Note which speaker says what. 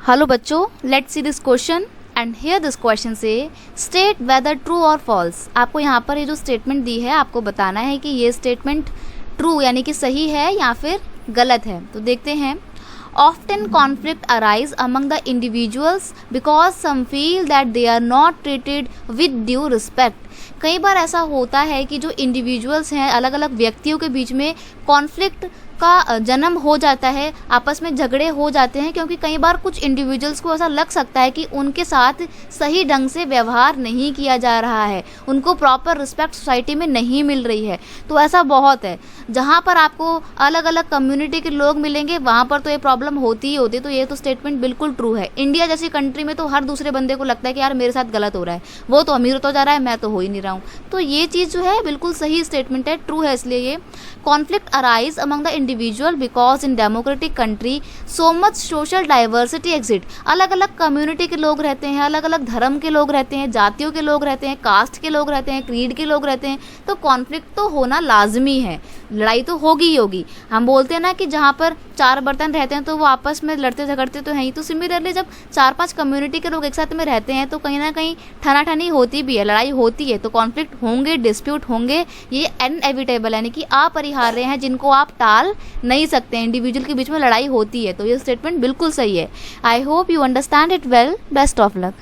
Speaker 1: Hello बच्चों, let's see this question and here this question से state whether true और false. आपको यहाँ पर ये जो स्टेटमेंट दी है आपको बताना है कि ये स्टेटमेंट ट्रू यानी कि सही है या फिर गलत है। तो देखते हैं। Often conflict arise among the individuals because some feel that they are not treated with due respect। कई बार ऐसा होता है कि जो इंडिविजुअल्स हैं, अलग अलग व्यक्तियों के बीच में कॉन्फ्लिक्ट का जन्म हो जाता है, आपस में झगड़े हो जाते हैं, क्योंकि कई बार कुछ इंडिविजुअल्स को ऐसा लग सकता है कि उनके साथ सही ढंग से व्यवहार नहीं किया जा रहा है, उनको प्रॉपर रिस्पेक्ट सोसाइटी में नहीं मिल रही है। तो ऐसा बहुत है, जहाँ पर आपको अलग अलग कम्युनिटी के लोग मिलेंगे वहाँ पर तो ये प्रॉब्लम होती ही होती है। तो ये तो स्टेटमेंट बिल्कुल ट्रू है। इंडिया जैसी कंट्री में तो हर दूसरे बंदे को लगता है कि यार मेरे साथ गलत हो रहा है, वो तो अमीर होता जा रहा है, मैं तो हो ही नहीं रहा हूँ। तो ये चीज़ जो है बिल्कुल सही स्टेटमेंट है, ट्रू है। इसलिए ये conflict arise among the individual because in democratic country so much social diversity exit. अलग अलग कम्युनिटी के लोग रहते हैं, अलग अलग धर्म के लोग रहते हैं, जातियों के लोग रहते हैं, कास्ट के लोग रहते हैं, क्रीड के लोग रहते हैं। तो कॉन्फ्लिक्ट तो होना लाजमी है, लड़ाई तो होगी ही होगी। हम बोलते हैं ना कि जहाँ पर चार बर्तन रहते हैं तो वो आपस में लड़ते झगड़ते तो हैं ही। तो सिमिलरली जब 4-5 कम्युनिटी के लोग एक साथ में रहते हैं तो कहीं ना कहीं ठनाठनी होती भी है, लड़ाई होती है। तो कॉन्फ्लिक्ट होंगे, डिस्प्यूट होंगे, ये इनएविटेबल यानी कि अपरिहार्य हैं, जिनको आप टाल नहीं सकते हैं। इंडिविजुअल के बीच में लड़ाई होती है। तो ये स्टेटमेंट बिल्कुल सही है। I hope you understand it well. Best of luck.